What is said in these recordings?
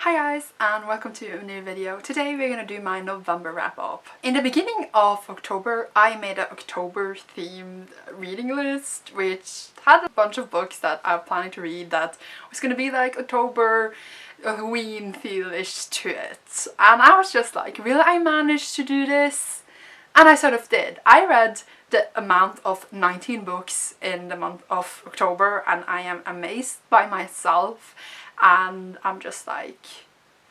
Hi guys and welcome to a new video. Today we're gonna do my November wrap up. In the beginning of October I made an October themed reading list which had a bunch of books that I'm planning to read that was gonna be like October Halloween feel-ish to it. And I was just like, really, I managed to do this? And I sort of did. I read the amount of 19 books in the month of October and I am amazed by myself. And I'm just like,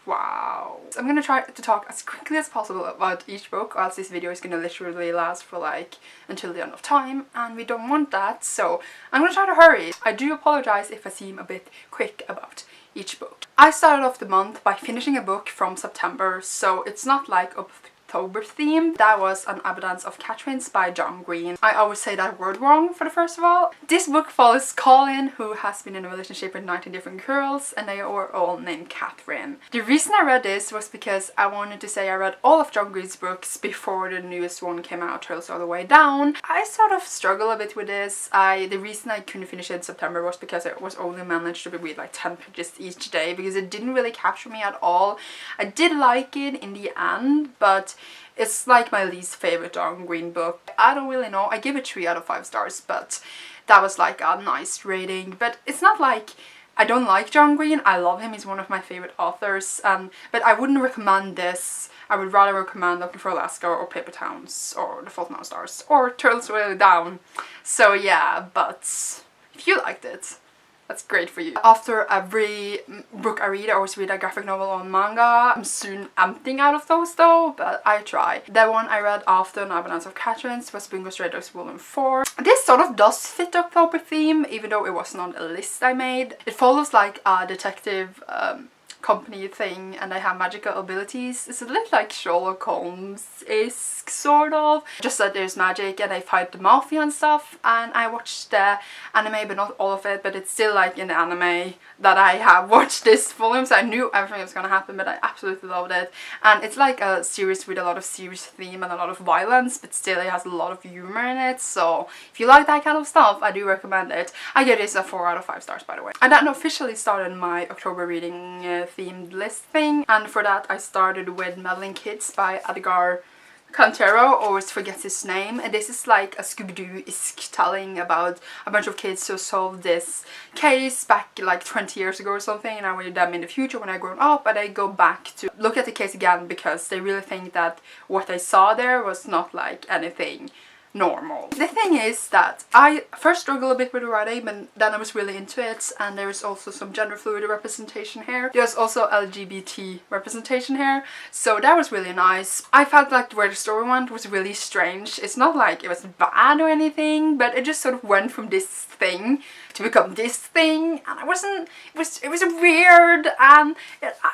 wow. So I'm gonna try to talk as quickly as possible about each book, or else this video is gonna literally last for like until the end of time, and we don't want that, so I'm gonna try to hurry. I do apologize if I seem a bit quick about each book. I started off the month by finishing a book from September, so it's not like October themed. That was an Abudance of Katherines by John Green. I always say that word wrong for the first of all. This book follows Colin, who has been in a relationship with 19 different girls and they are all named Catherine. The reason I read this was because I wanted to say I read all of John Green's books before the newest one came out, Turtles All the Way Down. I sort of struggle a bit with this. The reason I couldn't finish it in September was because I was only managed to read like 10 pages each day because it didn't really capture me at all. I did like it in the end, but it's like my least favorite John Green book. I don't really know. I give it 3 out of 5 stars, but that was like a nice rating. But it's not like I don't like John Green. I love him. He's one of my favorite authors. But I wouldn't recommend this. I would rather recommend Looking for Alaska or Paper Towns or The Fault in Our Stars or Turtles All the Way Down. So yeah, but if you liked it, that's great for you. After every book I read, I always read a graphic novel or manga. I'm soon emptying out of those though, but I try. The one I read after An Abundance of Katherines was Bungo Stray Dogs Volume 4. This sort of does fit the October theme, even though it wasn't on a list I made. It follows like a detective company thing and they have magical abilities. It's a little like Sherlock Holmes-esque sort of, just that there's magic and they fight the mafia and stuff. And I watched the anime, but not all of it, but it's still like in the anime that I have watched this volume, so I knew everything was gonna happen, but I absolutely loved it. And it's like a series with a lot of serious theme and a lot of violence, but still it has a lot of humor in it, so if you like that kind of stuff, I do recommend it. I give this a 4 out of 5 stars, by the way. I then officially started my October reading themed list thing, and for that I started with Meddling Kids by Edgar. Cantero always forgets his name, and this is like a Scooby-Doo-esque telling about a bunch of kids who solved this case back like 20 years ago or something, and I read them in the future when I grown up, and they go back to look at the case again because they really think that what they saw there was not like anything normal. The thing is that I first struggled a bit with the writing, but then I was really into it, and there is also some gender fluid representation here. There's also LGBT representation here, so that was really nice. I felt like where the story went was really strange. It's not like it was bad or anything, but it just sort of went from this thing to become this thing, and it was weird, and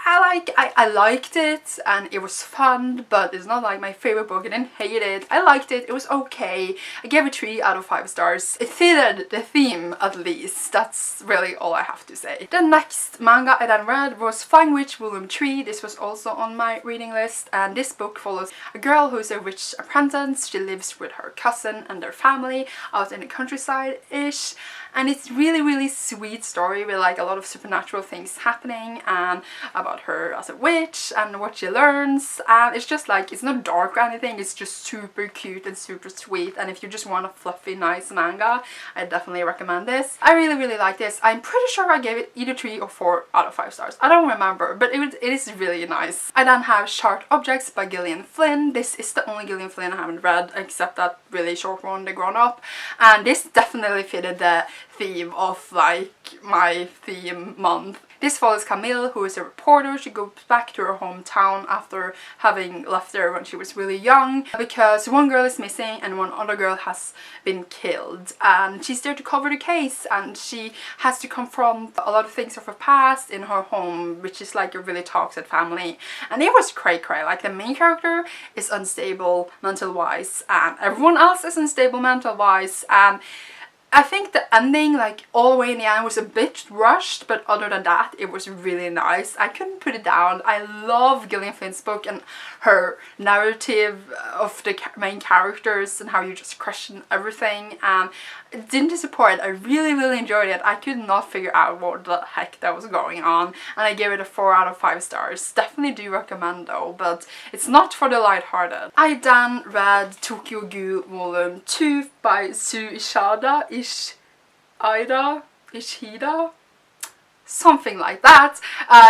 I liked it and it was fun, but it's not like my favorite book. I didn't hate it. I liked it. It was okay. I gave it 3 out of 5 stars. It fitted the theme at least. That's really all I have to say. The next manga I then read was Flying Witch Volume 3. This was also on my reading list, and this book follows a girl who is a witch apprentice. She lives with her cousin and their family out in the countryside-ish, and it's really sweet story with like a lot of supernatural things happening and about her as a witch and what she learns, and it's just like, it's not dark or anything, it's just super cute and super sweet, and if you just want a fluffy nice manga, I definitely recommend this. I really like this. I'm pretty sure I gave it either 3 or 4 out of 5 stars. I don't remember, but it is really nice. I then have Sharp Objects by Gillian Flynn. This is the only Gillian Flynn I haven't read, except that really short one, The Grown Up, and this definitely fitted the theme of like my theme month. This follows Camille, who is a reporter. She goes back to her hometown after having left there when she was really young because one girl is missing and one other girl has been killed, and she's there to cover the case, and she has to confront a lot of things of her past in her home, which is like a really toxic family. And it was cray. Like the main character is unstable mental wise and everyone else is unstable mental wise, and I think the ending, like all the way in the end, was a bit rushed, but other than that, it was really nice. I couldn't put it down. I love Gillian Flynn's book and her narrative of the main characters and how you just question everything, and it didn't disappoint. I really, really enjoyed it. I could not figure out what the heck that was going on, and I gave it a 4 out of 5 stars. Definitely do recommend though, but it's not for the lighthearted. I then read Tokyo Ghoul Volume 2 by Ishida, something like that.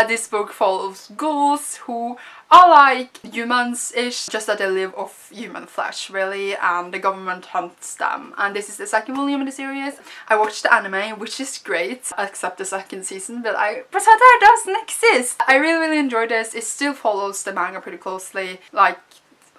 This book follows ghouls who are like humans-ish, just that they live off human flesh really, and the government hunts them. And this is the second volume in the series. I watched the anime, which is great, except the second season, but I pretend that it doesn't exist. I really, really enjoyed this. It still follows the manga pretty closely, like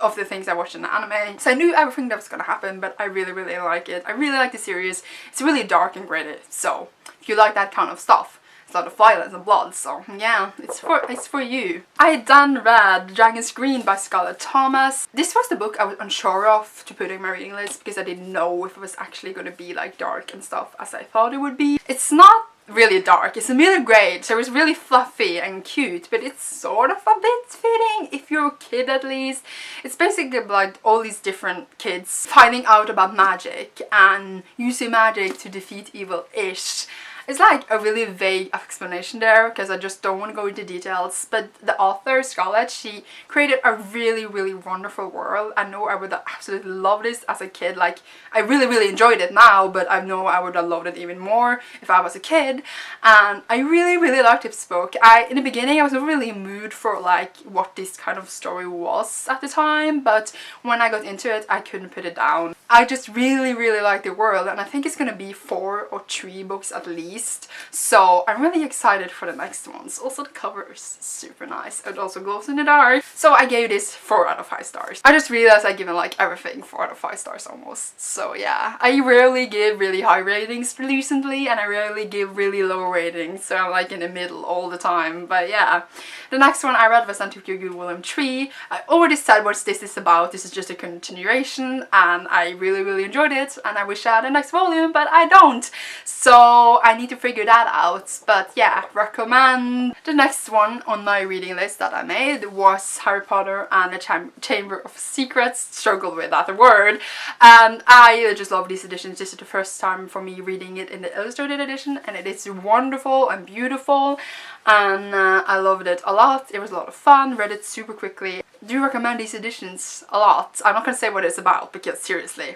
of the things I watched in the anime. So I knew everything that was gonna happen, but I really, really like it. I really like the series. It's really dark and gritty, so if you like that kind of stuff, it's a lot of violence and blood, so yeah, it's for you. I then read Dragon's Green by Scarlett Thomas. This was the book I was unsure of to put in my reading list because I didn't know if it was actually gonna be like dark and stuff as I thought it would be. It's not really dark, it's a middle grade, so it's really fluffy and cute, but it's sort of a bit fitting if you're a kid at least. It's basically like all these different kids finding out about magic and using magic to defeat evil-ish. It's like a really vague explanation there because I just don't want to go into details, but the author, Scarlett, she created a really, really wonderful world. I know I would have absolutely loved this as a kid. Like, I really, really enjoyed it now, but I know I would have loved it even more if I was a kid. And I really, really liked this book. In the beginning, I was not really in the mood for like what this kind of story was at the time, but when I got into it, I couldn't put it down. I just really, really like the world, and I think it's gonna be 4 or 3 books at least. So I'm really excited for the next ones. Also the cover is super nice. It also glows in the dark. So I gave this 4 out of 5 stars. I just realized I've given like everything 4 out of 5 stars almost. So yeah, I rarely give really high ratings recently, and I rarely give really low ratings. So I'm like in the middle all the time. But yeah, the next one I read was Tokyo Ghoul Volume 3. I already said what this is about. This is just a continuation, and I really, really enjoyed it, and I wish I had the next volume, but I don't. So I need to figure that out, but yeah, recommend. The next one on my reading list that I made was Harry Potter and the Chamber of Secrets. Struggled with that word, and I just love these editions. This is the first time for me reading it in the illustrated edition, and it is wonderful and beautiful, and I loved it a lot. It was a lot of fun, read it super quickly. Do recommend these editions a lot. I'm not gonna say what it's about because seriously,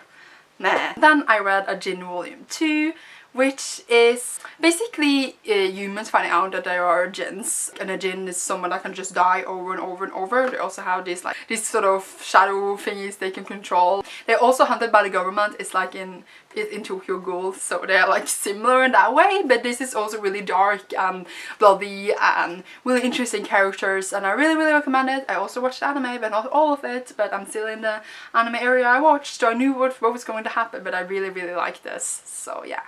nah. Then I read Ajin Volume 2, which is basically humans finding out that there are djinns, and a djinn is someone that can just die over and over and over. They also have these sort of shadow thingies they can control. They're also hunted by the government. It's like in Tokyo Ghoul, so they're like similar in that way, but this is also really dark and bloody and really interesting characters, and I really, really recommend it. I also watched the anime, but not all of it, but I'm still in the anime area I watched, so I knew what was going to happen, but I really, really liked this, so yeah.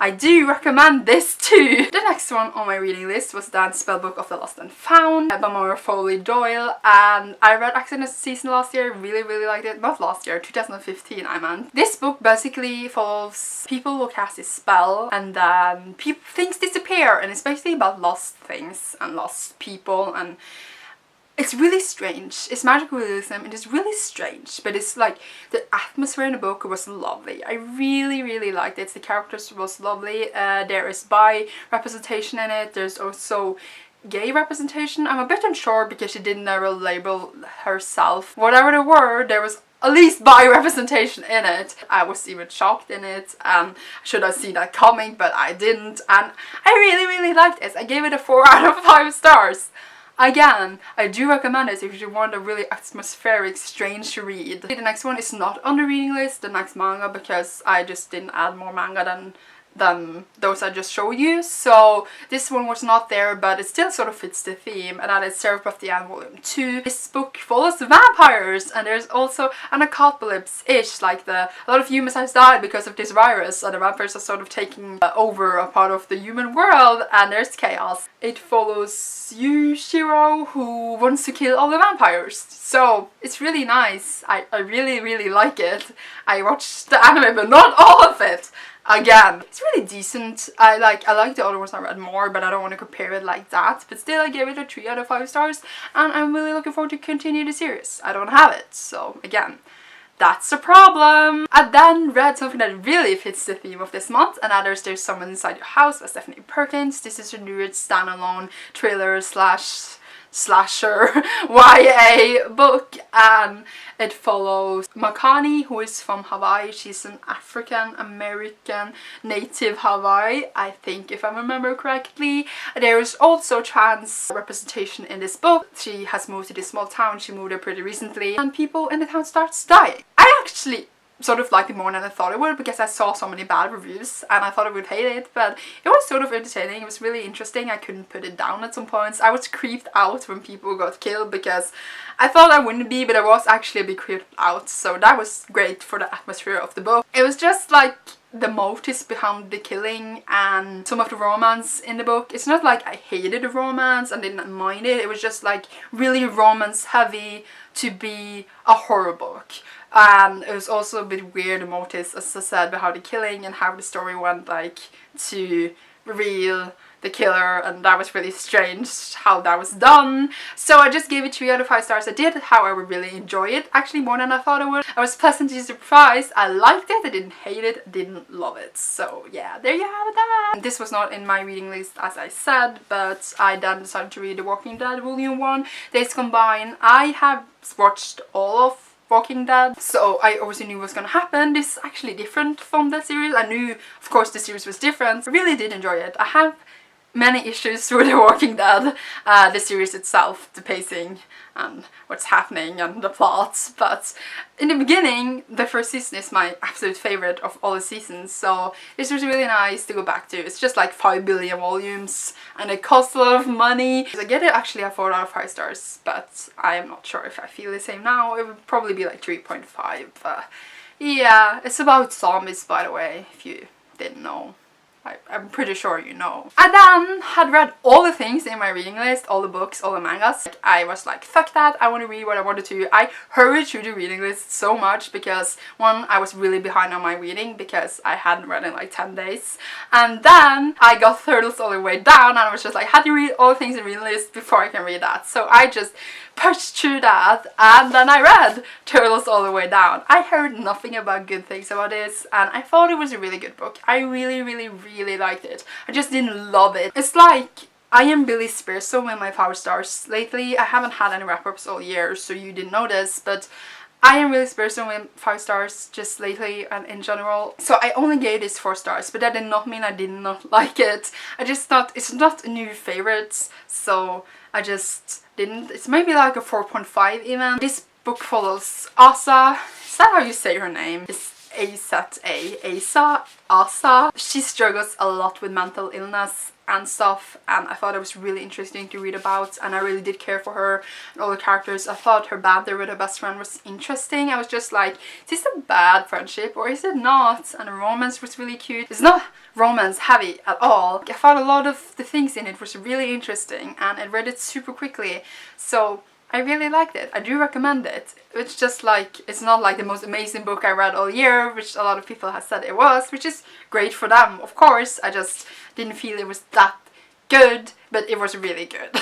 I do recommend this too! The next one on my reading list was then Spellbook of the Lost and Found by Fowley-Doyle, and I read Accident Season last year, really, really liked it. Not last year, 2015 I meant. This book basically follows people who cast a spell, and then things disappear, and it's basically about lost things and lost people, and it's really strange. It's magical realism, and it's really strange, but it's like the atmosphere in the book was lovely. I really, really liked it. The characters was lovely. There is bi representation in it. There's also gay representation. I'm a bit unsure because she didn't ever label herself. Whatever the word, there was at least bi representation in it. I was even shocked in it, and should have seen that coming, but I didn't, and I really, really liked it. I gave it a 4 out of 5 stars. Again, I do recommend it if you want a really atmospheric, strange read. The next one is not on the reading list, the next manga, because I just didn't add more manga than those I just showed you. So this one was not there, but it still sort of fits the theme, and that is Seraph of the End Volume 2. This book follows vampires, and there's also an apocalypse-ish, like a lot of humans have died because of this virus, and the vampires are sort of taking over a part of the human world, and there's chaos. It follows Chihiro, who wants to kill all the vampires. So it's really nice. I really, really like it. I watched the anime, but not all of it. again. It's really decent. I like the other ones I read more, but I don't want to compare it like that. But still, I gave it a 3 out of 5 stars, and I'm really looking forward to continue the series. I don't have it, so again, that's a problem. I then read something that really fits the theme of this month, and that is There's Someone Inside Your House by Stephanie Perkins. This is a new standalone thriller slash slasher YA book, and it follows Makani, who is from Hawaii. She's an African American native Hawaii, I think, if I remember correctly. There is also trans representation in this book. She has moved to this small town. She moved there pretty recently, and people in the town starts dying. I actually sort of liked it more than I thought it would, because I saw so many bad reviews and I thought I would hate it, but it was sort of entertaining. It was really interesting. I couldn't put it down at some points. I was creeped out when people got killed, because I thought I wouldn't be, but I was actually a bit creeped out, so that was great for the atmosphere of the book. It was just like the motives behind the killing and some of the romance in the book. It's not like I hated the romance and didn't mind it. It was just like really romance heavy to be a horror book. And it was also a bit weird, the motives, as I said, behind the killing and how the story went, like, to reveal the killer, and that was really strange how that was done. So I just gave it 3 out of 5 stars. I did, however, really enjoy it, actually more than I thought I would. I was pleasantly surprised. I liked it, I didn't hate it, didn't love it. So yeah, there you have that. This was not in my reading list, as I said, but I then decided to read The Walking Dead Volume 1, Days Combined. I have watched all of Walking Dead, so I obviously knew what was gonna happen. This is actually different from the series. I knew, of course, the series was different. I really did enjoy it. I have many issues with The Walking Dead, the series itself, the pacing and what's happening and the plots, but in the beginning, the first season is my absolute favorite of all the seasons, so this was really nice to go back to. It's just like 5 billion volumes and it costs a lot of money. I get it actually a 4 out of 5 stars, but I am not sure if I feel the same now. It would probably be like 3.5. Yeah, it's about zombies, by the way, if you didn't know. I'm pretty sure you know. I then had read all the things in my reading list, all the books, all the mangas. I was like, fuck that, I want to read what I wanted to. I hurried through the reading list so much because, one, I was really behind on my reading because I hadn't read in like 10 days. And then I got Turtles all the way down, and I was just like, I had to read all the things in the reading list before I can read that. So I just pushed through that, and then I read Turtles all the way down. I heard nothing about good things about this, and I thought it was a really good book. I really liked it. I just didn't love it. It's like I am Billy Spearstone in my 5 stars lately. I haven't had any wrap-ups all year, so you didn't know this, but I am really Spearstone with 5 stars just lately and in general. So I only gave this 4 stars, but that did not mean I did not like it. I just thought it's not a new favorite, so I just didn't. It's maybe like a 4.5 even. This book follows Asa. Is that how you say her name? It's Asa. She struggles a lot with mental illness and stuff, and I thought it was really interesting to read about, and I really did care for her and all the characters. I thought her banter with her best friend was interesting. I was just like, is this a bad friendship or is it not? And the romance was really cute. It's not romance heavy at all. I found a lot of the things in it was really interesting, and I read it super quickly, so I really liked it. I do recommend it. It's just like, it's not like the most amazing book I read all year, which a lot of people have said it was, which is great for them, of course. I just didn't feel it was that good, but it was really good.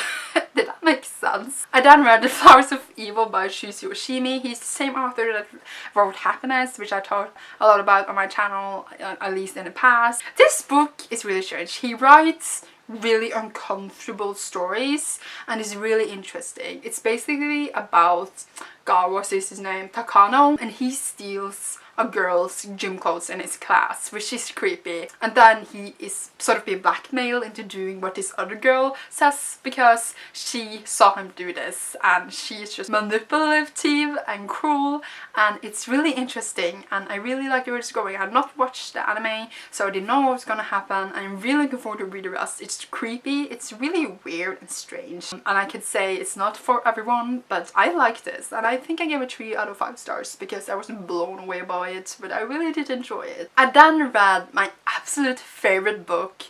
Did that make sense? I then read The Flowers of Evil by Shuichi Oshimi. He's the same author that wrote Happiness, which I talked a lot about on my channel, at least in the past. This book is really strange. He writes really uncomfortable stories and is really interesting. It's basically about, God, what's his name? Takano, and he steals a girl's gym clothes in his class, which is creepy. And then he is sort of being blackmailed into doing what this other girl says because she saw him do this, and she's just manipulative and cruel, and it's really interesting, and I really like where it's going. I had not watched the anime, so I didn't know what was gonna happen. I'm really looking forward to read the rest. It's creepy, it's really weird and strange, and I could say it's not for everyone, but I like this, and I think I gave it 3 out of 5 stars because I wasn't blown away by it, but I really did enjoy it. I then read my absolute favorite book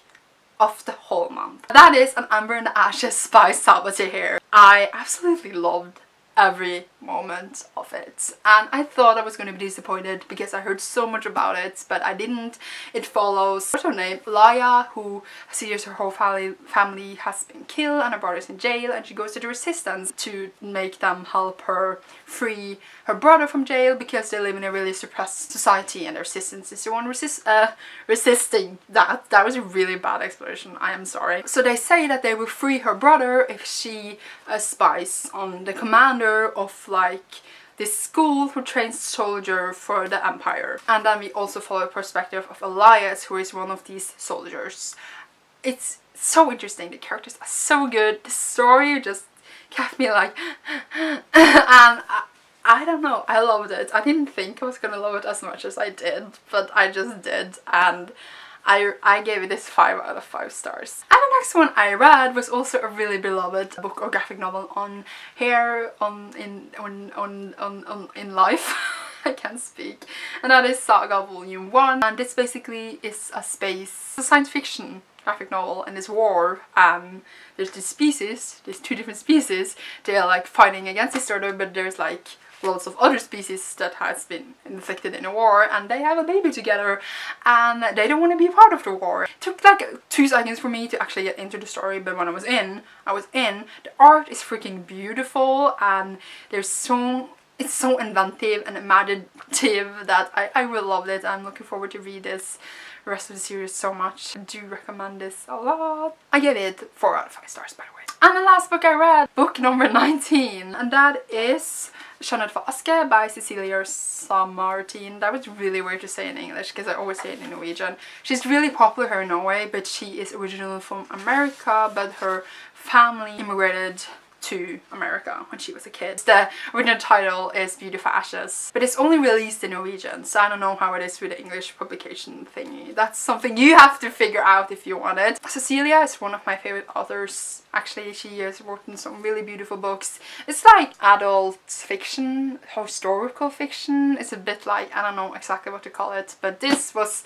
of the whole month. That is An Amber in the Ashes by Sakurai. I absolutely loved every moment of it, and I thought I was going to be disappointed because I heard so much about it, but I didn't. It follows, what's her name, Laya, who sees her whole family has been killed and her brother's in jail, and she goes to the resistance to make them help her free her brother from jail because they live in a really suppressed society, and the resistance is the one resisting that. That was a really bad explanation, I am sorry. So they say that they will free her brother if she spies on the commander of like this school who trains soldier for the Empire. And then we also follow the perspective of Elias, who is one of these soldiers. It's so interesting, the characters are so good, the story just kept me like and I don't know, I loved it. I didn't think I was gonna love it as much as I did, but I just did, and I gave it this 5 out of 5 stars. And the next one I read was also a really beloved book or graphic novel on hair, in life. I can't speak. And that is Saga Volume 1. And this basically is a science fiction graphic novel in this war. There's this species, there's 2 different species. They are like fighting against each other, but there's like lots of other species that has been inflicted in a war, and they have a baby together and they don't want to be a part of the war. It took like 2 seconds for me to actually get into the story, but when I was in. The art is freaking beautiful, and it's so inventive and imaginative that I really loved it. I'm looking forward to read this rest of the series so much. I do recommend this a lot. I gave it 4 out of 5 stars, by the way. And the last book I read, book number 19, and that is Shannon Fox Care by Cecilia Samartin. That was really weird to say in English because I always say it in Norwegian. She's really popular here in Norway, but she is originally from America, but her family immigrated to America when she was a kid. The original title is Beautiful Ashes, but it's only released in Norwegian, so I don't know how it is with the English publication thingy. That's something you have to figure out if you want it. Cecilia is one of my favorite authors. Actually, she has written some really beautiful books. It's like adult fiction, historical fiction. It's a bit like, I don't know exactly what to call it, but this was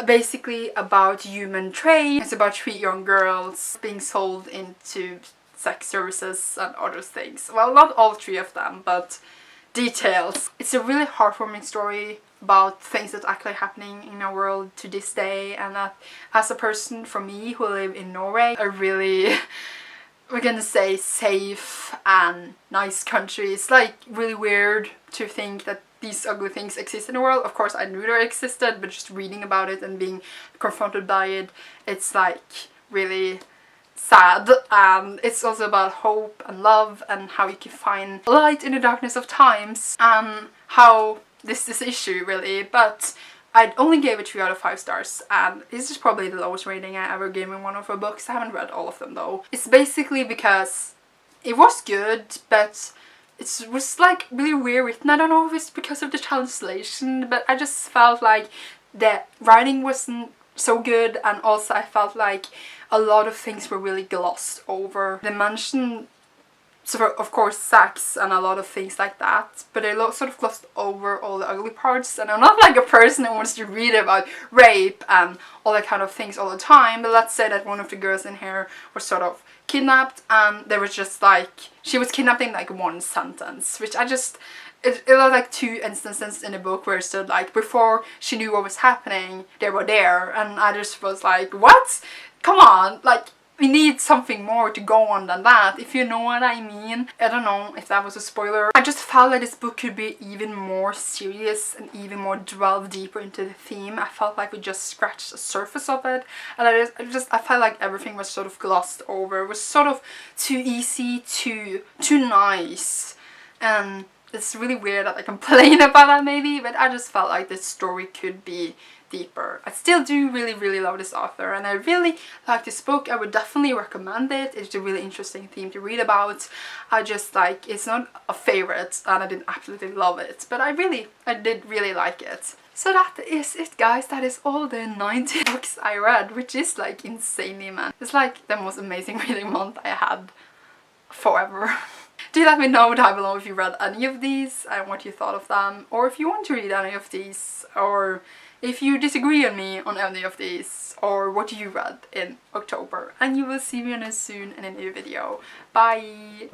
basically about human trade. It's about 3 young girls being sold into sex services and other things. Well, not all 3 of them, but details. It's a really heartwarming story about things that are actually happening in our world to this day, and that as a person, for me, who live in Norway, a really, we're gonna say, safe and nice country. It's like really weird to think that these ugly things exist in the world. Of course I knew they existed, but just reading about it and being confronted by it, it's like really sad. It's also about hope and love and how you can find light in the darkness of times, and how this is the issue really. But I only gave it 3 out of 5 stars, and this is probably the lowest rating I ever gave in one of her books. I haven't read all of them though. It's basically because it was good, but it was like really weird written. I don't know if it's because of the translation, but I just felt like the writing wasn't so good, and also I felt like a lot of things were really glossed over. They mentioned, so of course, sex and a lot of things like that, but they sort of glossed over all the ugly parts. And I'm not like a person who wants to read about rape and all that kind of things all the time, but let's say that one of the girls in here was sort of kidnapped, and there was just like, she was kidnapped in like 1 sentence, which I just, it was like 2 instances in the book where it stood like, before she knew what was happening, they were there, and I just was like, what? Come on, like, we need something more to go on than that, if you know what I mean. I don't know if that was a spoiler. I just felt like this book could be even more serious and even more delve deeper into the theme. I felt like we just scratched the surface of it, and I felt like everything was sort of glossed over. It was sort of too easy, too nice, and it's really weird that I complain about that maybe, but I just felt like this story could be deeper. I still do really love this author, and I really like this book. I would definitely recommend it. It's a really interesting theme to read about. I just like, it's not a favorite and I didn't absolutely love it, but I did really like it. So that is it, guys. That is all the 19 books I read, which is like insanely, man. It's like the most amazing reading month I had forever. Do let me know down below if you read any of these and what you thought of them, or if you want to read any of these, or if you disagree on me on any of these, or what you read in October. And you will see me on it soon in a new video. Bye!